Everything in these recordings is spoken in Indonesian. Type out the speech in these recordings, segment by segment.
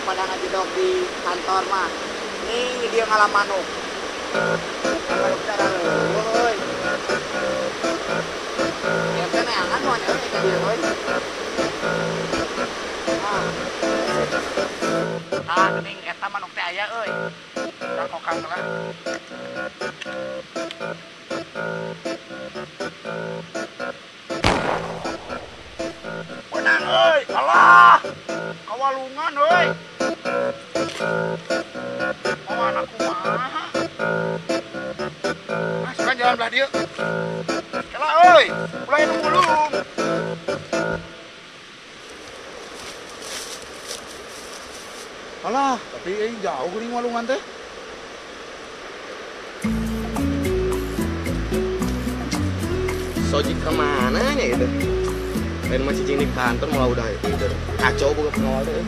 pada ngajedok di kantor mah. Ini dia ngalah manuk. Manuk cara euy. Ya kan neangan moal euy ka dieu euy. Ah, geuning eta manuk teh aya euy. Da kokang lah. Menang euy, alah. Kawalungan euy. Mau anak kumaha? Masukkan jalan belah dieu. Kela euy, mulai nu mulung. Alah, tapi jauh geuning walungan teh. Sojik kemana nya itu? Dan masih cing di kantor malah udah tidur. Kacau bukan pengawal deh.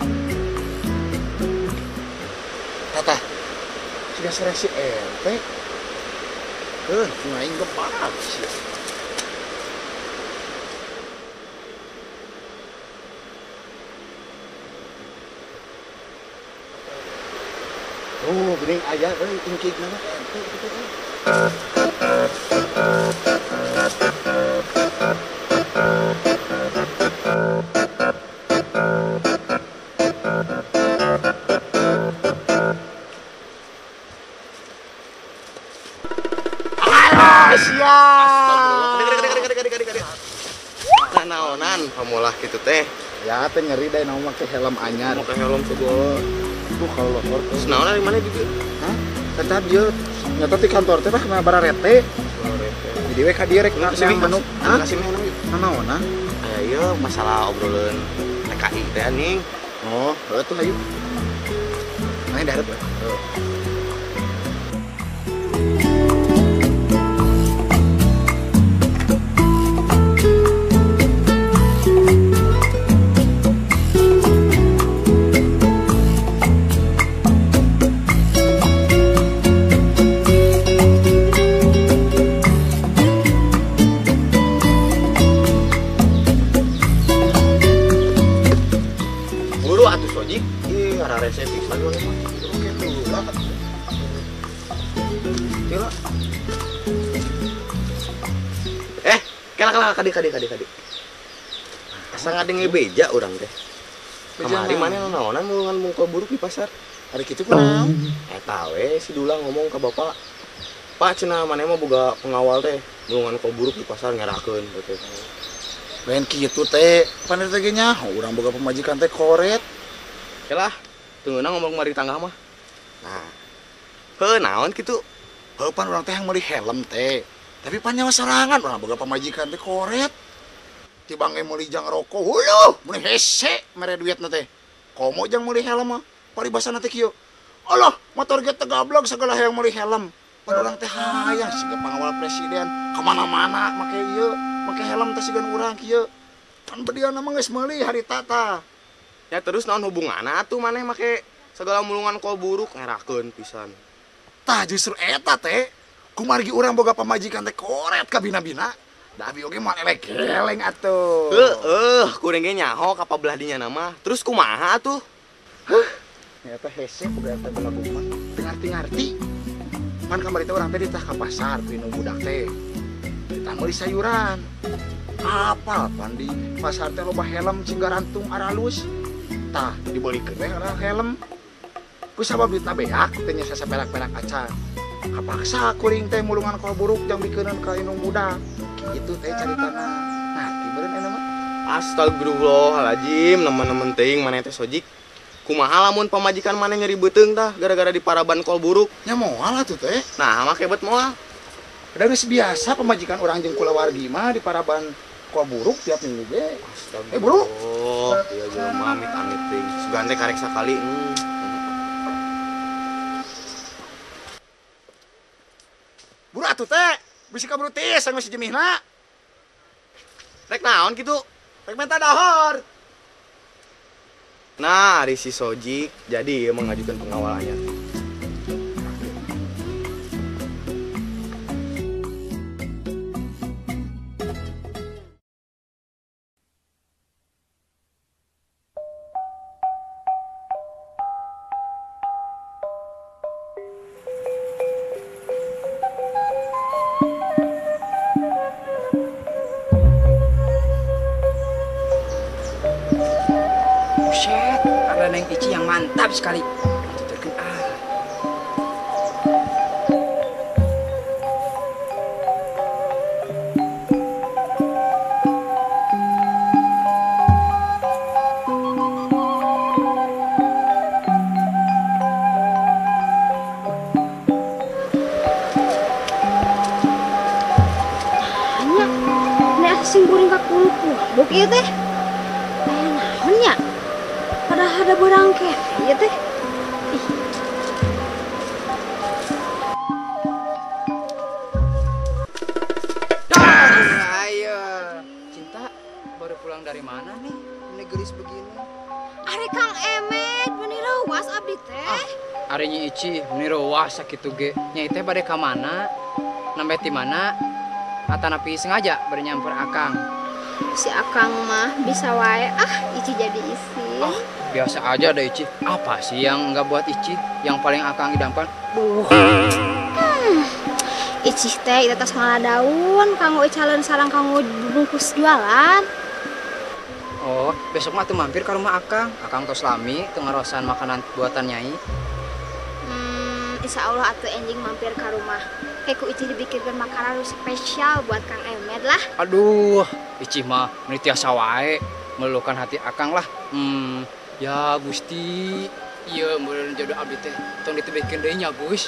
Tata, sudah sore si ente. Ngaing gepak sih. Oh, geuning aya euy ingkigna ente kitu euy. Nah, naonan pamulah gitu teh. Ya, teh nyeri deh naon make helm anyar. Mau ke helm segala. Kalau lor. Terus naonan di mana juga? Hah? Eta dieu nyata di kantor teh mah kena bararete. Jadi we ka dieu rek Kasih manuk. Hah? Kasih meh nang. Nanaonna? Ayo masalah obrolan TKI teh nih. Oh, tuh ayo. Main darat we. Resepik lagi oleh Oke tuh, lah. Gila. Kala kadi. Asa ngadenge beja urang teh. Kamari mana naonan mulungan mungkul buruk di pasar. Hari kitu kunaon? Eta we si Dula ngomong ka bapak. Pak cenah maneh mah boga pengawal teh, mulungan mungkul buruk di pasar ngerakeun gitu. Lain kitu teh, panen teh nya, urang boga pemajikan teh koret. Lah, tunggueuna ngomong mari tangga mah. Nah. Heuh naon kitu? Heuh pan urang teh yang meuli helm teh. Tapi pan nyawa sarangan urang boga pamajikan teh koret. Tibang meuli jang rokok, huluh, meuli hese mere duitna teh. Komo jang meuli helm mah. Paribasana teh kieu. Allah, motor ge teh gablog segala hayang meuli helm. Pan urang teh hayang siga pangawal presiden kamana-mana make ieu, make helm teh sigan urang kieu. Pan bediana mah geus meuli harita tah. Ya terus naon hubunganna atuh maneh make segala mulungan kol buruk ngerakeun pisan. Tah justru eta teh kumargi urang boga pamajikan teh koret ka bina-bina. Da abi oge moal elek geleng atuh. Kuring ge nyaho ka pabelah dinya nama. Terus kumaha atuh? Eta hese boga eta belagu mah. Teu ngarti-ngarti. Man kamari teh urang teh ditah ka pasar pinu budak teh. Ditah meuli sayuran. Apal pan di pasar teh loba helm cigarantung aralus. Tah dibelikeun we helm. Ku sabab duitna beak teh nya sasaperak-perak acan. Kapaksa kuring teh mulungan kol buruk jang bikeuneun ka inung budak. Kitu teh caritana. Ngarti beureun eta mah. Astagfirullahaladzim, nemen-nemen teuing maneh teh Sojik. Kumaha lamun pamajikan maneh nyeri beuteung tah gara-gara diparaban kol buruk? Nya moal atuh teh. Nah, make bet moal. Da geus biasa pamajikan urang jeung kulawargi mah diparaban kol buruk tiap minggu ge. Bro. Iya jelema amit-amit teuing. Sugan teh karek sakali. Buru atuh teh. Bisi kabrutis anu si jemihna. Rek naon kitu? Rek menta dahar. Nah, ari si Sojik jadi mengajukan pengawalannya. Neng Ici yang mantap sekali. Tuturkeun ah. Hanya, nek sing kuring ka kuluk ieu teh. Naon nya? Padahal ada barang ke, ieu teh. Ih, Ayo. Cinta baru pulang dari mana nih? Ini gelis begini. ari Kang Emet meni leuwas abdi teh. Ari Nyi Ici menirowas sakitu ge. Nyai teh bade ka mana? Nambe ti mana? Atanapi sengaja bade nyamper Akang. Si Akang mah bisa wae Ici jadi isi. Biasa aja ada Ici. Apa sih yang nggak buat Ici? Yang paling Akang idamkan? Ici teh itu tas ngalah daun, kanggo icaleun sareng kanggo bungkus jualan. Oh, besok mah tuh mampir ke rumah Akang. Akang tos lami teu ngarosan makanan buatan Nyai. Insya Allah atuh enjing mampir ke rumah. Kayak ku Ici dibikinkan makanan spesial buat Kang Emet lah. Aduh, Ici mah meuni tiasa wae melulukan hati Akang lah. Ya Gusti, ieu meureun jodoh abdi teh tong ditebihkeun deui nya, Gus.